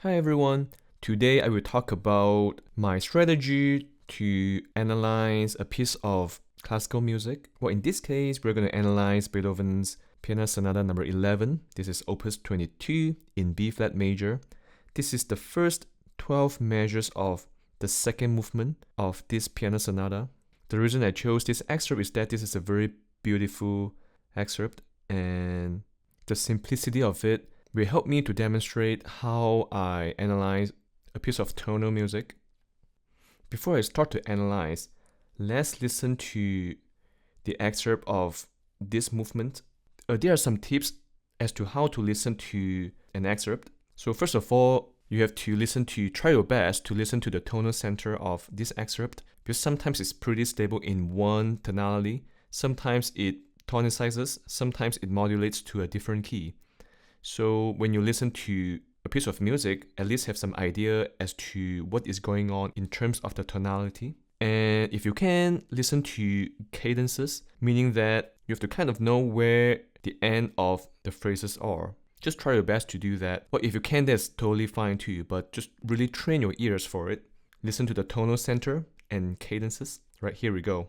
Hi everyone. Today I will talk about my strategy to analyze a piece of classical music. Well, in this case, we're going to analyze Beethoven's Piano Sonata number 11. This is Opus 22 in B flat major. This is the first 12 measures of the second movement of this piano sonata. The reason I chose this excerpt is that this is a very beautiful excerpt, and the simplicity of it will help me to demonstrate how I analyze a piece of tonal music. Before I start to analyze, let's listen to the excerpt of this movement. There are some tips as to how to listen to an excerpt. So first of all, you have to try your best to listen to the tonal center of this excerpt, because sometimes it's pretty stable in one tonality, sometimes it tonicizes, sometimes it modulates to a different key. So when you listen to a piece of music, at least have some idea as to what is going on in terms of the tonality. And if you can, listen to cadences, meaning that you have to kind of know where the end of the phrases are. Just try your best to do that. But if you can, that's totally fine too, but just really train your ears for it. Listen to the tonal center and cadences. Right, here we go.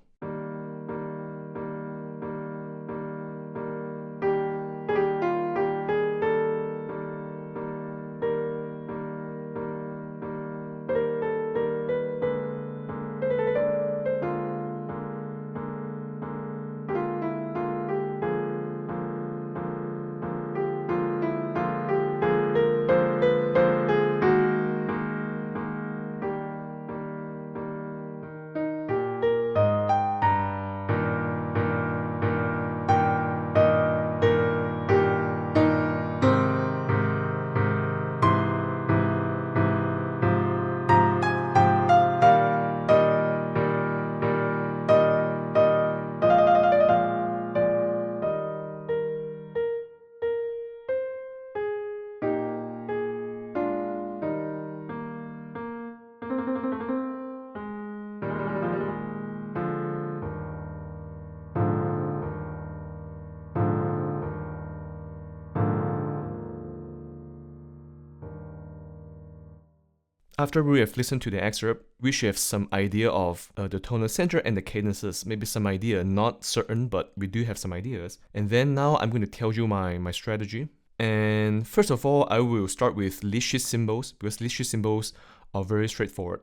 After we have listened to the excerpt, we should have some idea of the tonal center and the cadences, maybe some idea, not certain, but we do have some ideas. And then now I'm going to tell you my strategy. And first of all, I will start with Lishit symbols, because Lishit symbols are very straightforward.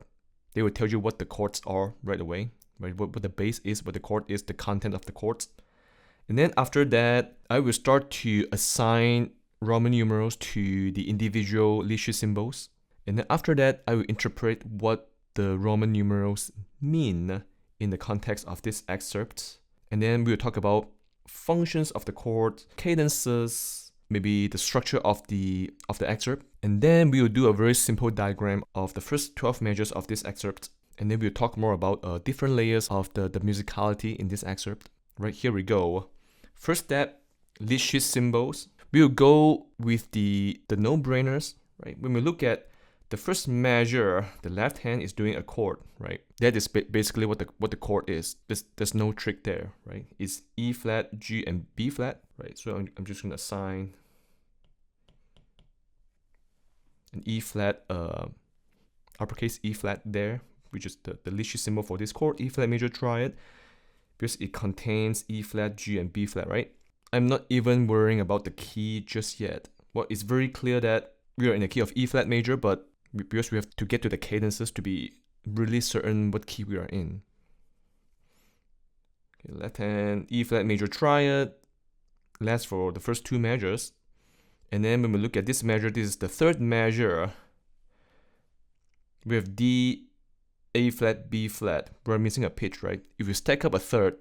They will tell you what the chords are right away, right? What the bass is, what the chord is, the content of the chords. And then after that, I will start to assign Roman numerals to the individual Lishit symbols. And then after that, I will interpret what the Roman numerals mean in the context of this excerpt. And then we will talk about functions of the chord, cadences, maybe the structure of the excerpt. And then we will do a very simple diagram of the first 12 measures of this excerpt. And then we'll talk more about different layers of the musicality in this excerpt. Right, here we go. First step, Lishit symbols. We will go with the no-brainers, right? When we look at the first measure, the left hand is doing a chord, right? That is basically what the chord is. There's no trick there, right? It's E flat, G, and B flat, right? So I'm just gonna assign an E flat, uppercase E flat there, which is the Lishit symbol for this chord, E flat major triad, because it contains E flat, G, and B flat, right? I'm not even worrying about the key just yet. Well, it's very clear that we are in the key of E flat major, but because we have to get to the cadences to be really certain what key we are in. Okay, left hand, E flat major triad, lasts for the first two measures. And then when we look at this measure, this is the third measure. We have D, A flat, B flat. We're missing a pitch, right? If we stack up a third,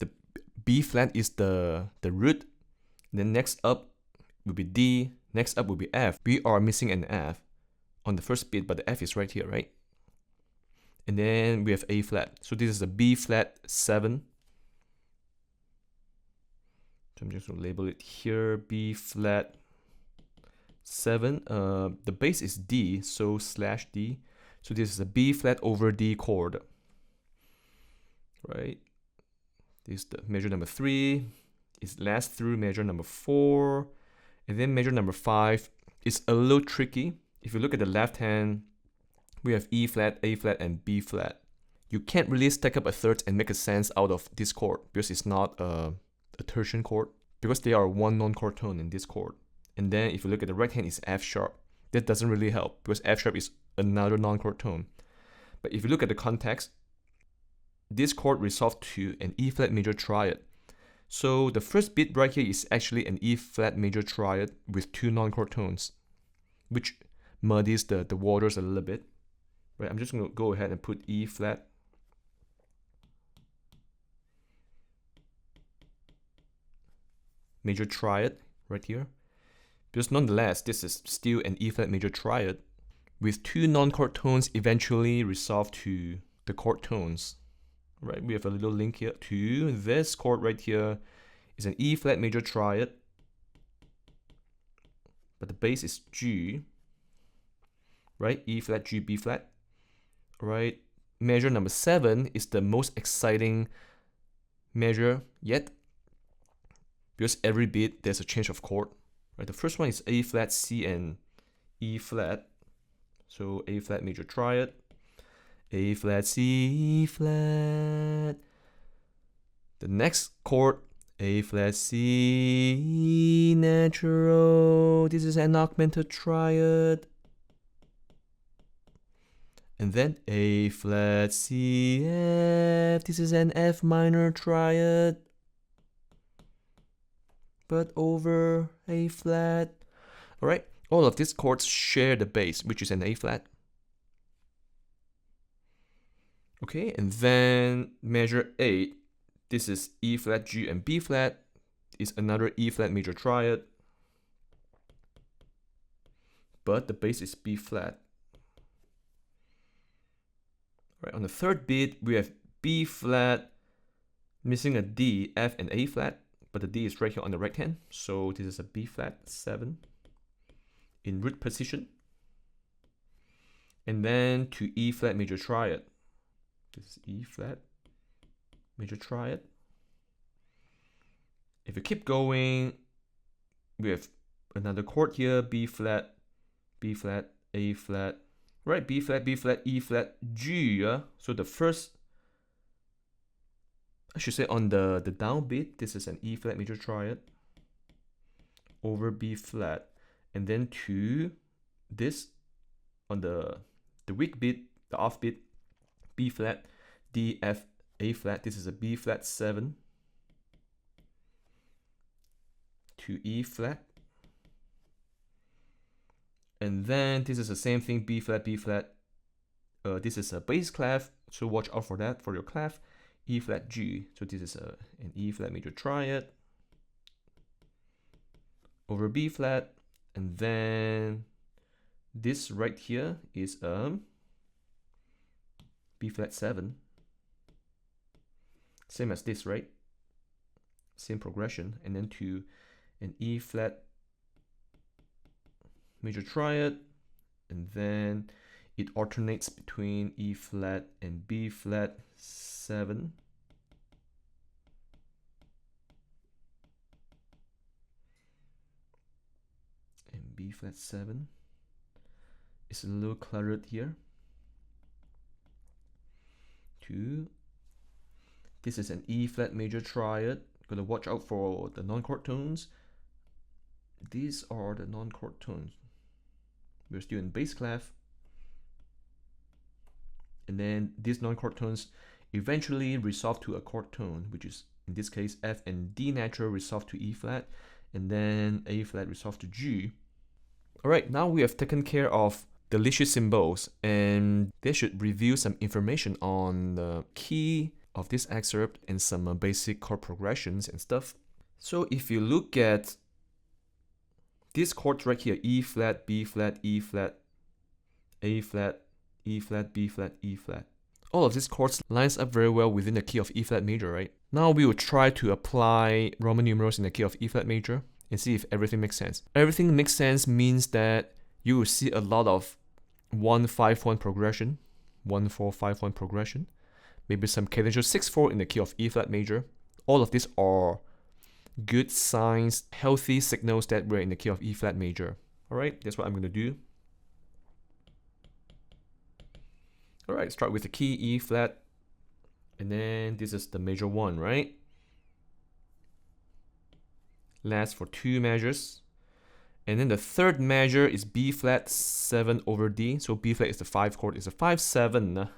the B flat is the root. Then next up will be D. Next up will be F. We are missing an F on the first beat, but the F is right here, right? And then we have A flat. So this is a B flat 7. So I'm just going to label it here, B flat 7. The bass is D, so slash D. So this is a B flat over D chord, right? This is the measure number 3. It's last through measure number 4. And then measure number 5 it's a little tricky. If you look at the left hand, we have E flat, A flat, and B flat. You can't really stack up a third and make a sense out of this chord because it's not a tertian chord, because they are one non-chord tone in this chord. And then if you look at the right hand, it's F sharp. That doesn't really help because F sharp is another non-chord tone. But if you look at the context, this chord resolves to an E flat major triad. So the first beat right here is actually an E flat major triad with two non-chord tones, which muddies the waters a little bit. Right, I'm just going to go ahead and put E flat, major triad right here, because nonetheless this is still an E flat major triad with two non-chord tones eventually resolved to the chord tones. Right, we have a little link here to this chord right here is an E flat major triad, but the bass is G, right? E flat, G, B flat, right? Measure number 7 is the most exciting measure yet, because every beat there's a change of chord, right? The first one is A flat, C, and E flat. So A flat major triad, A flat, C, E flat. The next chord, A flat, C, natural. This is an augmented triad. And then A flat, C, F. This is an F minor triad, but over A flat. All right, all of these chords share the bass, which is an A flat. Okay, and then measure 8. This is E flat, G, and B flat. Is another E flat major triad, but the bass is B flat. Right, on the third beat, we have B flat, missing a D, F, and A flat, but the D is right here on the right hand. So this is a B flat 7 in root position. And then to E flat major triad. This is E flat major triad. If you keep going, we have another chord here, B flat, A flat, right? B flat, E flat, G. So the first, I should say on the downbeat, this is an E flat major triad over B flat. And then to this, on the weak beat, the off beat, B flat, D, F, A flat. This is a B flat 7 to E flat. And then this is the same thing, B flat, this is a bass clef, so watch out for that for your clef. E flat, G. So this is an E flat major triad over B flat. And then this right here is B flat 7. Same as this, right? Same progression. And then to an E flat major triad, and then it alternates between E flat and B flat 7. And B flat 7 is a little cluttered here. This is an E flat major triad. Gotta watch out for the non-chord tones. These are the non-chord tones. We're still in bass clef. And then these non-chord tones eventually resolve to a chord tone, which is in this case F, and D natural resolve to E flat, and then A flat resolve to G. Alright, now we have taken care of the leash symbols, and they should reveal some information on the key of this excerpt and some basic chord progressions and stuff. So if you look at these chords right here, E flat, B flat, E flat, A flat, E flat, B flat, E flat. All of these chords lines up very well within the key of E flat major, right? Now we will try to apply Roman numerals in the key of E flat major and see if everything makes sense. Everything makes sense means that you will see a lot of 1-5-1 progression, 1-4-5-1 progression, maybe some cadential 6-4 in the key of E flat major. All of these are good signs, healthy signals that we're in the key of E flat major. Alright, that's what I'm going to do. Alright, start with the key E flat. And then this is the major 1, right? Lasts for 2 measures. And then the third measure is B flat 7 over D. So B flat is the 5 chord. It's a 5-7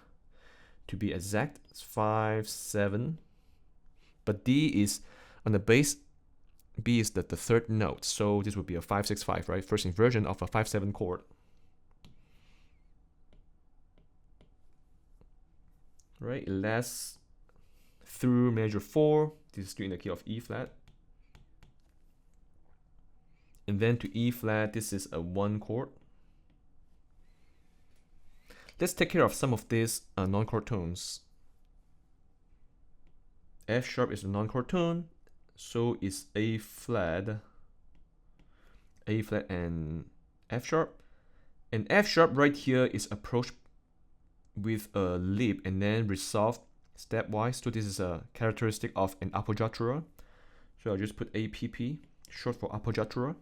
to be exact. It's 5-7. But D is on the bass. B is the third note. So this would be a 5-6-5, right? First inversion of a 5-7 chord. Right, it lasts through measure 4. This is still in the key of E flat. And then to E flat, this is a 1 chord. Let's take care of some of these non-chord tones. F sharp is a non-chord tone, so is A flat and F sharp. And F sharp right here is approached with a leap and then resolved stepwise. So this is a characteristic of an appoggiatura. So I'll just put APP, short for appoggiatura.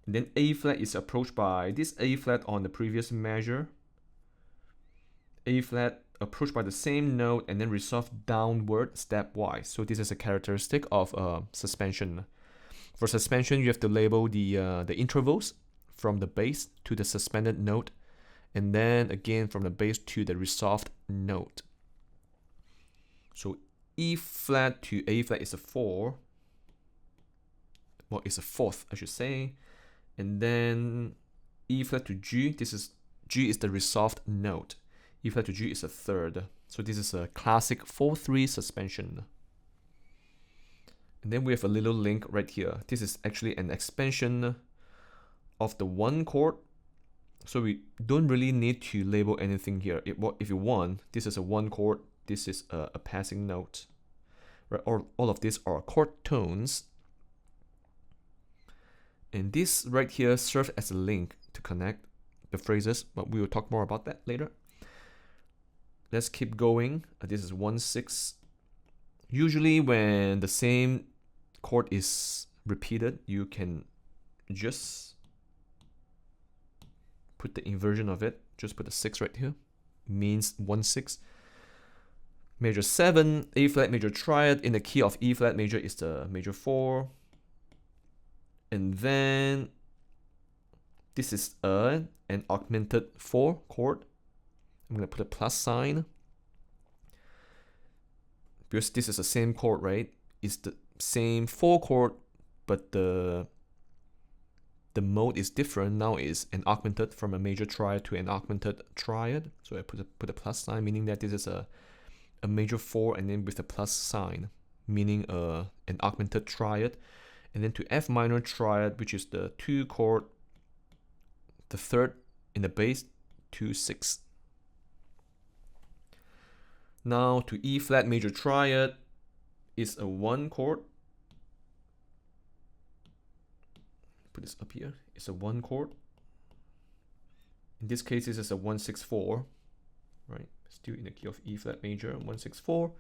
And then A flat is approached by this A flat on the previous measure. A flat approached by the same note and then resolved downward stepwise. So this is a characteristic of suspension. For suspension, you have to label the intervals from the bass to the suspended note, and then again from the bass to the resolved note. So E flat to A flat is a 4. Well, it's a 4th, I should say. And then E flat to G, G is the resolved note. E flat to G is a 3rd. So this is a classic 4-3 suspension. And then we have a little link right here. This is actually an expansion of the 1 chord. So we don't really need to label anything here. If you want, this is a 1 chord, this is a passing note. Right? Or all of these are chord tones. And this right here serves as a link to connect the phrases, but we will talk more about that later. Let's keep going. This is 1-6. Usually when the same chord is repeated, you can just put the inversion of it. Just put a 6 right here. Means 1-6. Major 7, A flat major triad in the key of E flat major is the major 4. And then this is an augmented 4 chord. I'm going to put a plus sign. Because this is the same chord, right? It's the same 4 chord, but the mode is different. Now is an augmented from a major triad to an augmented triad. So I put a plus sign, meaning that this is a major 4 and then with a plus sign, meaning an augmented triad. And then to F minor triad, which is the 2 chord, the 3rd in the bass, 2-6. Now to E flat major triad is a 1 chord. Put this up here. It's a 1 chord. In this case, this is a 1-6-4, right? Still in the key of E flat major, 1-6-4.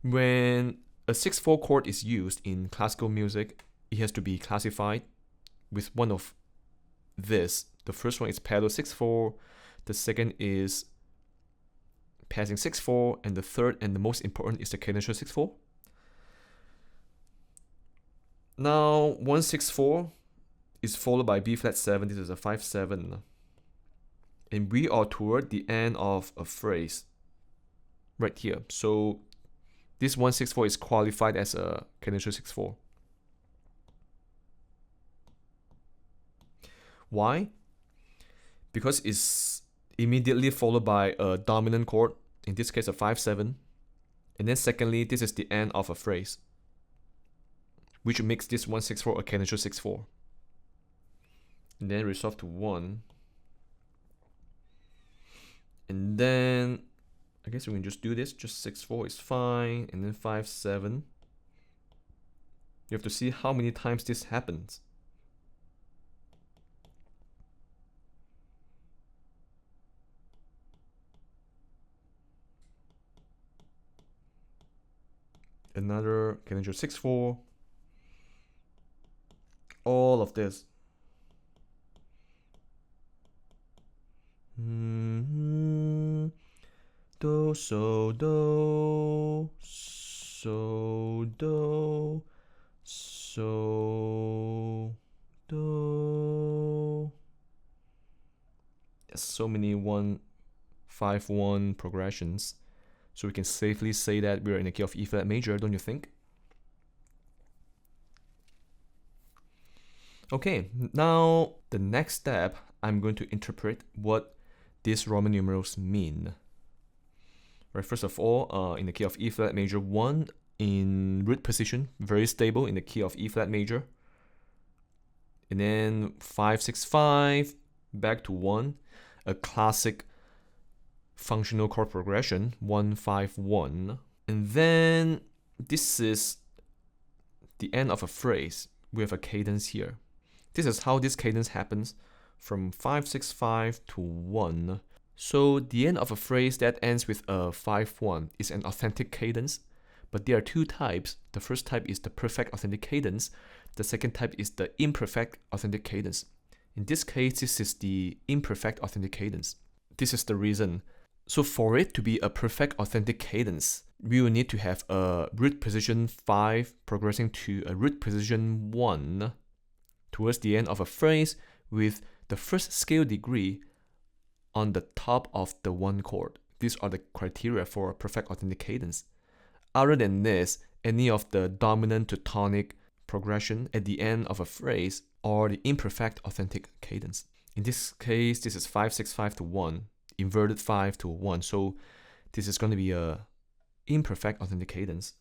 When a 6-4 chord is used in classical music, it has to be classified with one of this. The first one is pedal 6-4, the second is passing 6-4, and the third and the most important is the cadential 6-4. Now 1-6-4 is followed by B flat 7. This is a 5-7. And we are toward the end of a phrase right here. So this 1-6-4 is qualified as a cadential 6-4. Why? Because it's immediately followed by a dominant chord, in this case a 5-7. And then secondly, this is the end of a phrase, which makes this 1-6-4 a cadential 6-4. And then resolve to 1. And then I guess we can just do this. Just 6-4 is fine. And then 5-7. You have to see how many times this happens. Another cadential 6-4. All of this. do, so do, so do, so do. There's so many 1-5-1 progressions, so we can safely say that we're in the key of E flat major, don't you think? Okay, now the next step, I'm going to interpret what these Roman numerals mean. Right, first of all, in the key of E flat major 1, in root position, very stable in the key of E flat major. And then 5-6-5, back to 1, a classic functional chord progression, 1-5-1. And then this is the end of a phrase. We have a cadence here. This is how this cadence happens from 5-6-5 to 1. So the end of a phrase that ends with a 5-1 is an authentic cadence, but there are two types. The first type is the perfect authentic cadence. The second type is the imperfect authentic cadence. In this case, this is the imperfect authentic cadence. This is the reason. So for it to be a perfect authentic cadence, we will need to have a root position 5 progressing to a root position 1 towards the end of a phrase with the first scale degree on the top of the 1 chord. These are the criteria for a perfect authentic cadence. Other than this, any of the dominant to tonic progression at the end of a phrase are the imperfect authentic cadence. In this case, this is 5-6-5 to 1, inverted 5 to 1. So this is going to be a imperfect authentic cadence.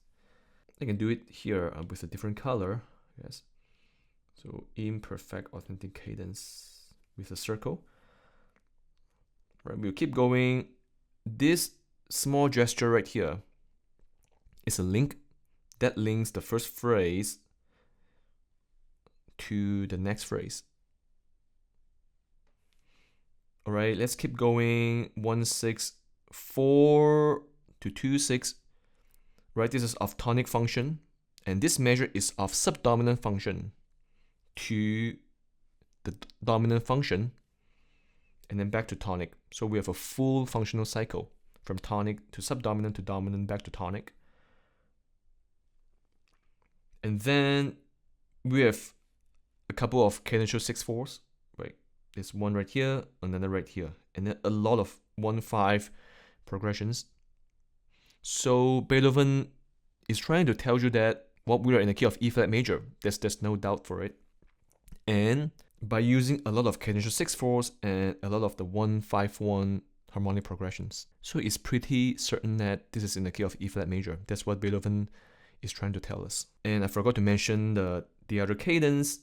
I can do it here with a different color. Yes. So imperfect authentic cadence with a circle. Right, we'll keep going. This small gesture right here is a link that links the first phrase to the next phrase. All right, let's keep going. 1-6-4 to 2-6. Right, this is of tonic function, and this measure is of subdominant function to the dominant function, and then back to tonic. So we have a full functional cycle from tonic to subdominant to dominant back to tonic. And then we have a couple of cadential 6/4s, right? There's one right here, another right here, and then a lot of 1-5 progressions. So Beethoven is trying to tell you that what we are in the key of E flat major. There's no doubt for it. And by using a lot of cadential 6/4s and a lot of the 1-5-1 harmonic progressions. So it's pretty certain that this is in the key of E flat major. That's what Beethoven is trying to tell us. And I forgot to mention the other cadence.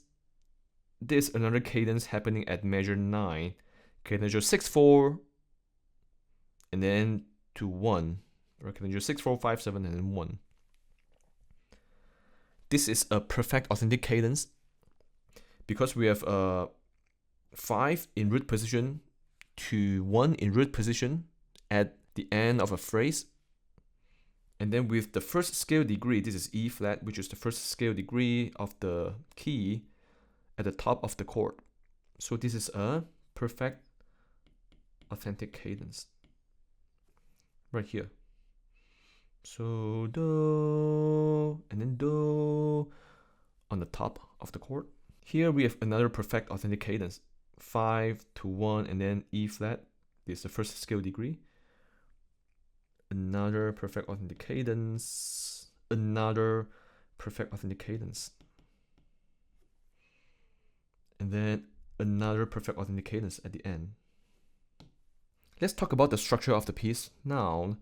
There's another cadence happening at measure 9. Cadential 6/4 and then to 1. Or cadential 6/4, 5, 7, and then 1. This is a perfect authentic cadence because we have 5 in root position to 1 in root position at the end of a phrase. And then with the first scale degree, this is E flat, which is the first scale degree of the key at the top of the chord. So this is a perfect authentic cadence right here. So do, and then do on the top of the chord. Here we have another perfect authentic cadence, 5 to 1, and then E flat. This is the first scale degree. Another perfect authentic cadence. Another perfect authentic cadence. And then another perfect authentic cadence at the end. Let's talk about the structure of the piece now.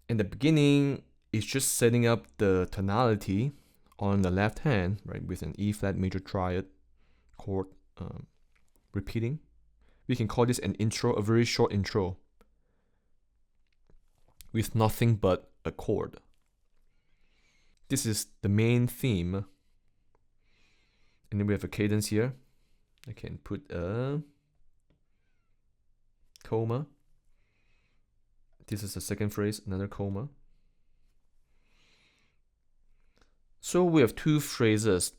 In the beginning, it's just setting up the tonality on the left hand, right, with an E flat major triad chord repeating. We can call this an intro, a very short intro, with nothing but a chord. This is the main theme. And then we have a cadence here. I can put a comma. This is the second phrase, another comma. So we have two phrases.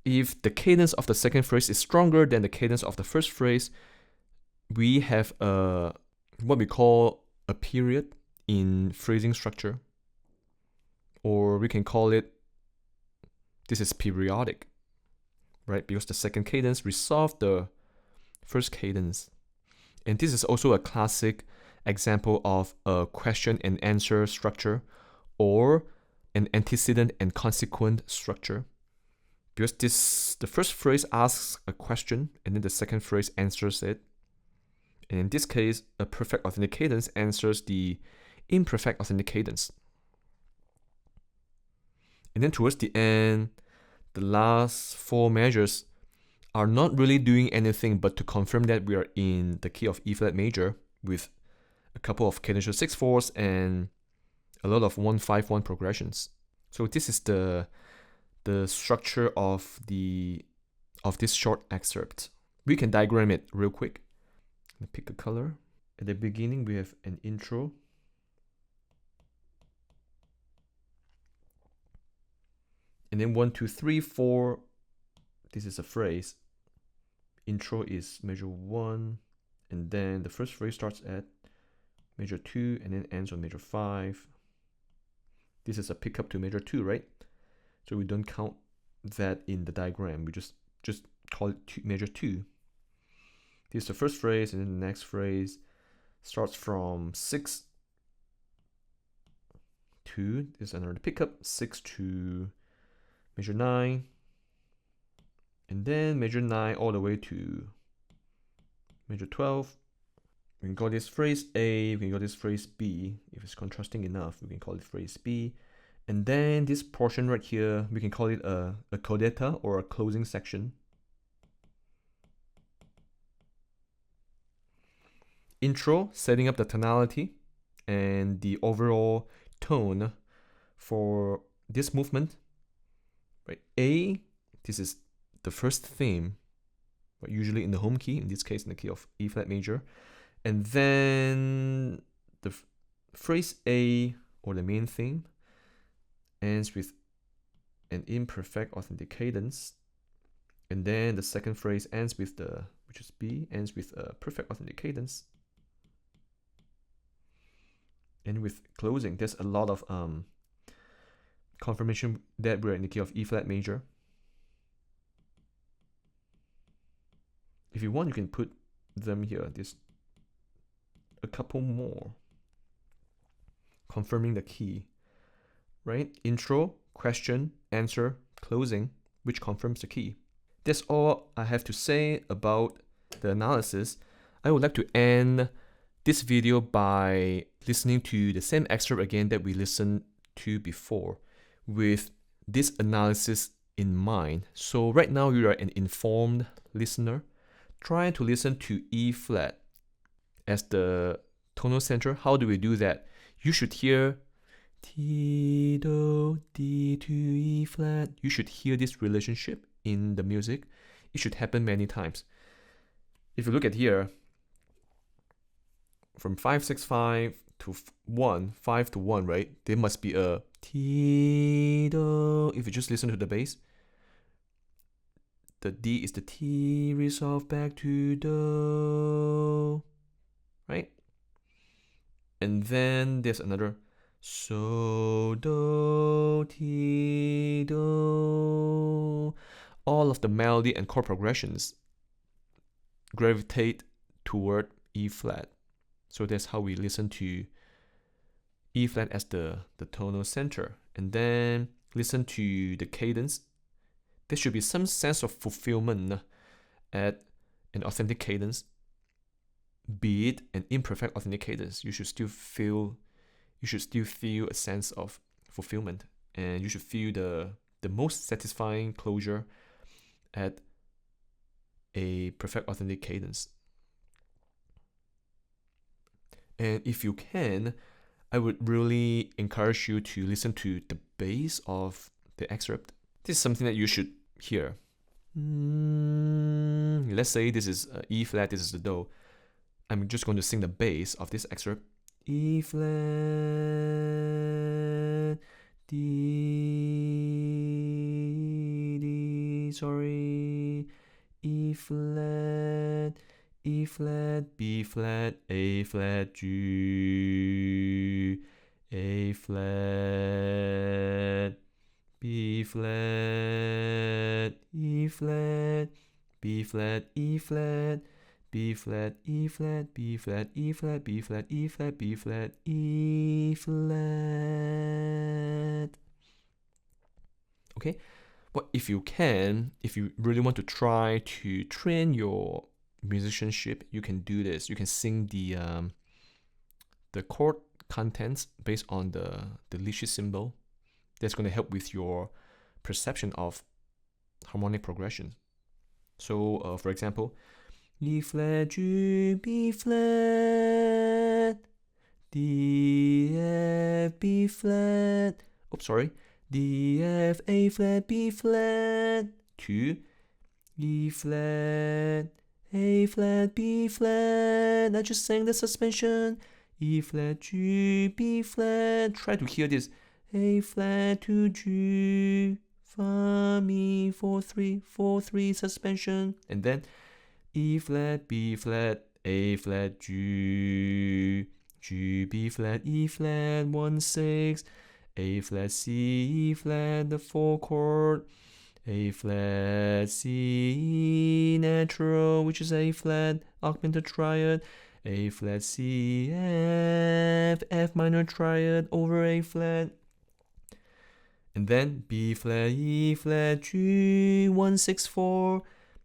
If the cadence of the second phrase is stronger than the cadence of the first phrase, we have what we call a period in phrasing structure, or we can call it this is periodic, right? Because the second cadence resolves the first cadence. And this is also a classic example of a question and answer structure, or an antecedent and consequent structure. Because the first phrase asks a question, and then the second phrase answers it. And in this case, a perfect authentic cadence answers the imperfect authentic cadence. And then towards the end, the last four measures are not really doing anything but to confirm that we are in the key of E flat major with a couple of cadential 6/4s and a lot of 1-5-1 progressions. So this is the structure of this short excerpt. We can diagram it real quick. Let me pick a color. At the beginning, we have an intro. And then 1, 2, 3, 4. This is a phrase. Intro is measure 1. And then the first phrase starts at measure 2 and then ends on measure 5. This is a pickup to measure 2, right? So we don't count that in the diagram. We just call it measure 2. This is the first phrase, and then the next phrase starts from 6 to, this is another pickup, 6 to measure 9, and then measure 9 all the way to measure 12. We can call this phrase A, we can call this phrase B. If it's contrasting enough, we can call it phrase B. And then this portion right here, we can call it a codetta or a closing section. Intro, setting up the tonality and the overall tone for this movement. Right? A, this is the first theme, right? Usually in the home key, in this case in the key of E flat major. And then the phrase A, or the main theme, ends with an imperfect authentic cadence. And then the second phrase ends with which is B, ends with a perfect authentic cadence. And with closing, there's a lot of confirmation that we're in the key of E flat major. If you want, you can put them here. There's a couple more confirming the key, right? Intro, question, answer, closing, which confirms the key. That's all I have to say about the analysis. I would like to end this video by listening to the same excerpt again that we listened to before, with this analysis in mind. So right now you are an informed listener. Try to listen to E flat as the tonal center. How do we do that? You should hear T, Do, D to E flat. You should hear this relationship in the music. It should happen many times. If you look at here, from 5, 6, 5 to 1, 5 to 1, right? There must be a T, Do. If you just listen to the bass, the D is the T resolved back to Do, right? And then there's another So, Do, Ti, Do. All of the melody and chord progressions gravitate toward E flat. So that's how we listen to E flat as the tonal center. And then listen to the cadence. There should be some sense of fulfillment at an authentic cadence, be it an imperfect authentic cadence. You should still feel a sense of fulfillment, and you should feel the most satisfying closure at a perfect authentic cadence. And if you can, I would really encourage you to listen to the bass of the excerpt. This is something that you should hear. Let's say this is E flat, this is the Do. I'm just going to sing the bass of this excerpt. E flat, D, D, sorry, E flat, E flat, B flat, A flat, G, A flat, B flat, E flat, B flat, E flat, B flat, E flat, B flat, E flat, B flat, E flat, B flat, E flat. Okay, but if you really want to try to train your musicianship, you can do this. You can sing the chord contents based on the leash symbol. That's going to help with your perception of harmonic progression. So, for example, E flat, G, B flat, D, F, B flat. Oops, sorry. D, F, A flat, B flat, to E flat, A flat, B flat. I just sang the suspension. E flat, G, B flat. Try to hear this. A flat to G, Fa, Mi, 4-3, 4-3 suspension. And then E flat, B flat, A flat, G, G, B flat, E flat, 1-6, A flat, C, E flat, the 4 chord, A flat, C, natural, which is A flat, augmented triad, A flat, C, F, F minor triad over A flat. And then B flat, E flat, G, 1-6-4,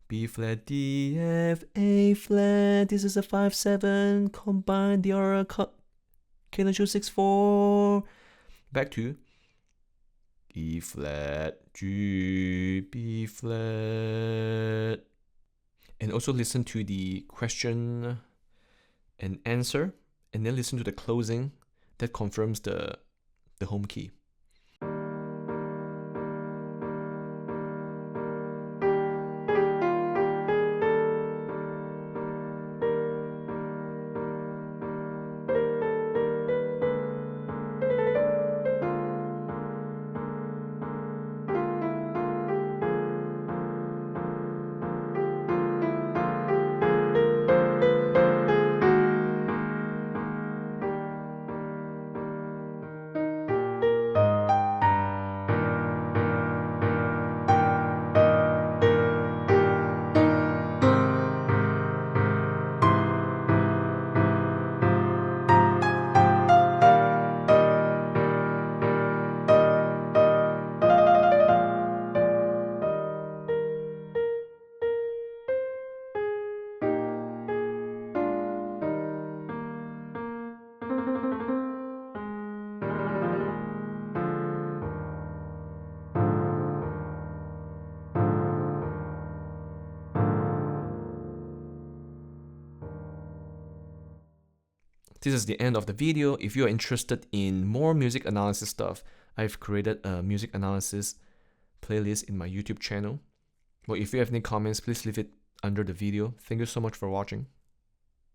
B flat, D, F, A flat. This is a 5-7. Combine the other cadence 6-4. Back to E flat, G, B flat. And also listen to the question and answer, and then listen to the closing that confirms the home key. This is the end of the video. If you're interested in more music analysis stuff, I've created a music analysis playlist in my YouTube channel. Well, if you have any comments, please leave it under the video. Thank you so much for watching.